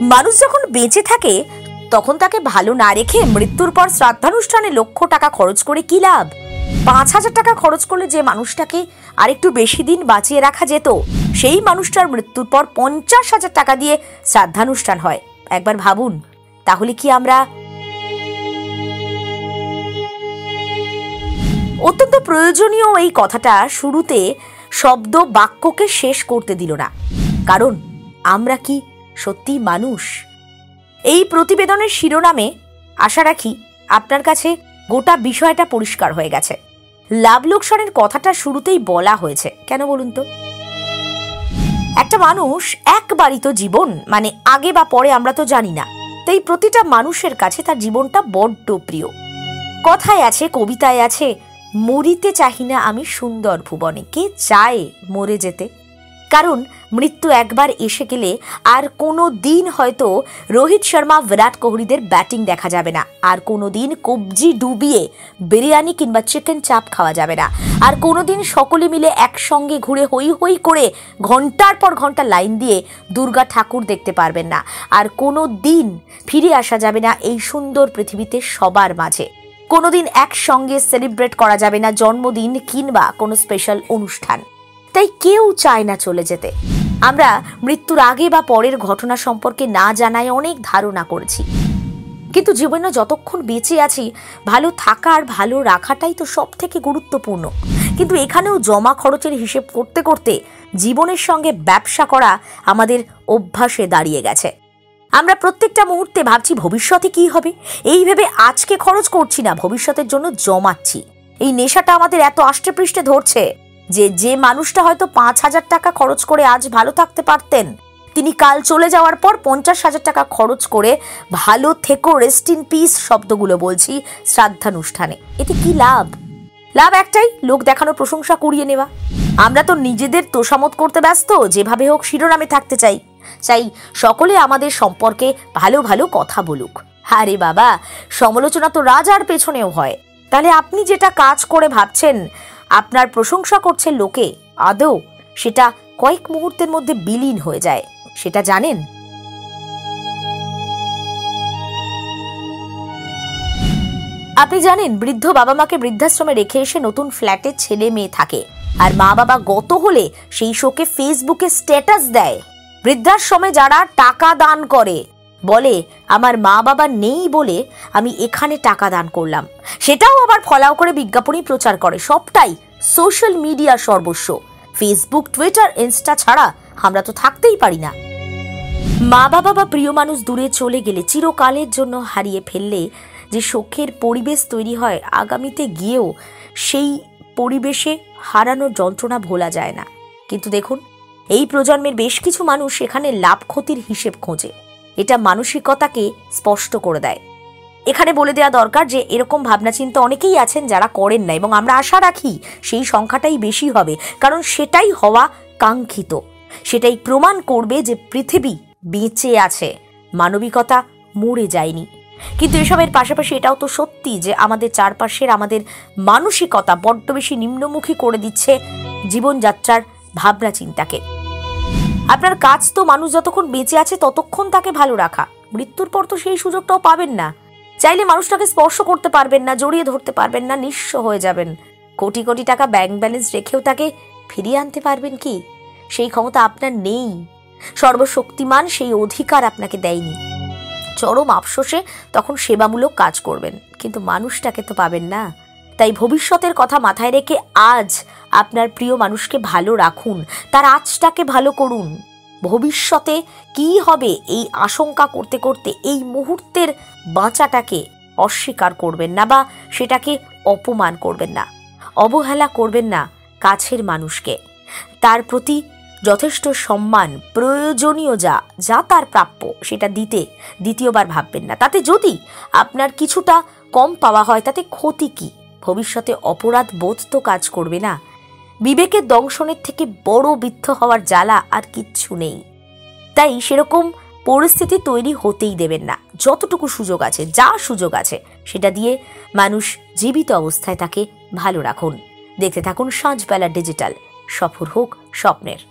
মানুষ যখন বেঁচে থাকে তখন তাকে ভালো না রেখে মৃত্যুর পর শ্রাদ্ধানুষ্ঠানে লক্ষ টাকা খরচ করে কি লাভ? 5,000 টাকা খরচ করলে যে মানুষটাকে আরেকটু বেশি দিন বাঁচিয়ে রাখা যেত, সেই মানুষটার মৃত্যুর পর 50,000 টাকা দিয়ে শ্রাদ্ধানুষ্ঠান হয়। একবার ভাবুন, তাহলে কি আমরা অত্যন্ত প্রয়োজনীয় এই কথাটা শুরুতে শব্দ বাক্যকে শেষ করতে দিল না, কারণ আমরা কি সত্যি মানুষ? এই প্রতিবেদনের শিরোনামে আশা রাখি আপনার কাছে গোটা বিষয়টা পরিষ্কার হয়ে গেছে। লাভ লোকসানের কথাটা শুরুতেই বলা হয়েছে কেন বলুন তো? একটা মানুষ একবারই তো জীবন, মানে আগে বা পরে আমরা তো জানি না, তাই প্রতিটা মানুষের কাছে তার জীবনটা বড্ড প্রিয়। কথায় আছে, কবিতায় আছে, মরিতে চাহি না আমি সুন্দর ভুবনে। কে চায় মরে যেতে? কারণ মৃত্যু একবার এসে গেলে আর কোনো দিন হয়তো রোহিত শর্মা, বিরাট কোহলিদের ব্যাটিং দেখা যাবে না, আর কোনো দিন কবজি ডুবিয়ে বিরিয়ানি কিংবা চিকেন চাপ খাওয়া যাবে না, আর কোনো দিন সকলে মিলে একসঙ্গে ঘুরে হই হই করে ঘন্টার পর ঘন্টা লাইন দিয়ে দুর্গা ঠাকুর দেখতে পারবেন না, আর কোনো দিন ফিরে আসা যাবে না এই সুন্দর পৃথিবীতে সবার মাঝে। কোনোদিন একসঙ্গে সেলিব্রেট করা যাবে না জন্মদিন কিংবা কোনো স্পেশাল অনুষ্ঠান। তাই কেউ চায় না চলে যেতে। আমরা মৃত্যুর আগে বা পরের ঘটনা সম্পর্কে না জানায় অনেক ধারণা করেছি, কিন্তু জীবনে যতক্ষণ বেঁচে আছি ভালো থাকা আর ভালো রাখাটাই তো সব থেকে গুরুত্বপূর্ণ। কিন্তু এখানেও জমা খরচের হিসেব করতে করতে জীবনের সঙ্গে ব্যবসা করা আমাদের অভ্যাসে দাঁড়িয়ে গেছে। আমরা প্রত্যেকটা মুহূর্তে ভাবছি ভবিষ্যতে কি হবে, এই ভেবে আজকে খরচ করছি না, ভবিষ্যতের জন্য জমাচ্ছি। এই নেশাটা আমাদের এত আষ্টেপৃষ্ঠে ধরছে যে মানুষটা হয়তো 5,000 টাকা খরচ করে আজ ভালো থাকতে পারতেন, তিনি কাল চলে যাওয়ার পর 50,000 টাকা খরচ করে ভালো থেকো, রেস্ট ইন পিস শব্দগুলো বলছি শ্রাদ্ধানুষ্ঠানে। এতে কি লাভ? লাভ একটাই, লোক দেখানোর প্রশংসা কুড়িয়ে নেওয়া। আমরা তো নিজেদের তোষামত করতে ব্যস্ত, যেভাবে হোক শিরোনামে থাকতে চাই, সকলে আমাদের সম্পর্কে ভালো ভালো কথা বলুক। আরে বাবা, সমালোচনা তো রাজার পেছনেও হয়। তাহলে আপনি যেটা কাজ করে ভাবছেন আপনার প্রশংসা করছে লোকে, আদৌ সেটা কয়েক মুহূর্তের মধ্যে বিলীন হয়ে যায়, সেটা জানেন? আপনি জানেন, বৃদ্ধ বাবা মাকে বৃদ্ধাশ্রমে রেখে এসে নতুন ফ্ল্যাটে ছেলে মেয়ে থাকে, আর মা বাবা গত হলে সেই শোকে ফেসবুকে স্ট্যাটাস দেয়। বৃদ্ধাশ্রমে যারা টাকা দান করে বলে আমার মা বাবা নেই বলে আমি এখানে টাকা দান করলাম, সেটাও আবার ফলাও করে বিজ্ঞাপনই প্রচার করে। সবটাই সোশ্যাল মিডিয়া সর্বস্ব। ফেসবুক, টুইটার, ইনস্টা ছাড়া আমরা তো থাকতেই পারি না। মা বাবা বা প্রিয় মানুষ দূরে চলে গেলে, চিরকালের জন্য হারিয়ে ফেললে যে শোকের পরিবেশ তৈরি হয়, আগামীতে গিয়েও সেই পরিবেশে হারানোর যন্ত্রণা ভোলা যায় না। কিন্তু দেখুন, এই প্রজন্মের বেশ কিছু মানুষ এখানে লাভ ক্ষতির হিসেব খোঁজে। এটা মানসিকতাকে স্পষ্ট করে দেয়। এখানে বলে দেওয়া দরকার যে এরকম ভাবনা চিন্তা অনেকেই আছেন যারা করেন না, এবং আমরা আশা রাখি সেই সংখ্যাটাই বেশি হবে, কারণ সেটাই হওয়া কাঙ্ক্ষিত। সেটাই প্রমাণ করবে যে পৃথিবী বেঁচে আছে, মানবিকতা মরে যায়নি। কিন্তু এসবের পাশাপাশি এটাও তো সত্যি যে আমাদের চারপাশের আমাদের মানসিকতা বড্ড বেশি নিম্নমুখী করে দিচ্ছে জীবনযাত্রার ভাবনা চিন্তাকে। আপনার কাজ তো মানুষ যতক্ষণ বেঁচে আছে ততক্ষণ তাকে ভালো রাখা। মৃত্যুর পর তো সেই সুযোগটাও পাবেন না। চাইলে মানুষটাকে স্পর্শ করতে পারবেন না, জড়িয়ে ধরতে পারবেন না, নিঃস্ব হয়ে যাবেন। কোটি কোটি টাকা ব্যাংক ব্যালেন্স রেখেও তাকে ফিরিয়ে আনতে পারবেন কি? সেই ক্ষমতা আপনার নেই। সর্বশক্তিমান সেই অধিকার আপনাকে দেয়নি। চরম আফসোসে তখন সেবামূলক কাজ করবেন, কিন্তু মানুষটাকে তো পাবেন না। তাই ভবিষ্যতের কথা মাথায় রেখে আজ আপনার প্রিয় মানুষকে ভালো রাখুন, তার আজটাকে ভালো করুন। ভবিষ্যতে কি হবে এই আশঙ্কা করতে করতে এই মুহূর্তের বাঁচাটাকে অস্বীকার করবেন না, বা সেটাকে অপমান করবেন না, অবহেলা করবেন না। কাছের মানুষকে তার প্রতি যথেষ্ট সম্মান, প্রয়োজনীয় যা তার প্রাপ্য সেটা দিতে দ্বিতীয়বার ভাববেন না। তাতে যদি আপনার কিছুটা কম পাওয়া হয় তাতে ক্ষতি কি? ভবিষ্যতে অপরাধ বোধ তো কাজ করবে না। বিবেকের দংশনের থেকে বড় বৃদ্ধ হওয়ার জ্বালা আর কিচ্ছু নেই। তাই সেরকম পরিস্থিতি তৈরি হতেই দেবেন না। যতটুকু সুযোগ আছে, যা সুযোগ আছে সেটা দিয়ে মানুষ জীবিত অবস্থায় তাকে ভালো রাখুন। দেখতে থাকুন সাঁঝবেলা ডিজিটাল। সফর হোক স্বপ্নের।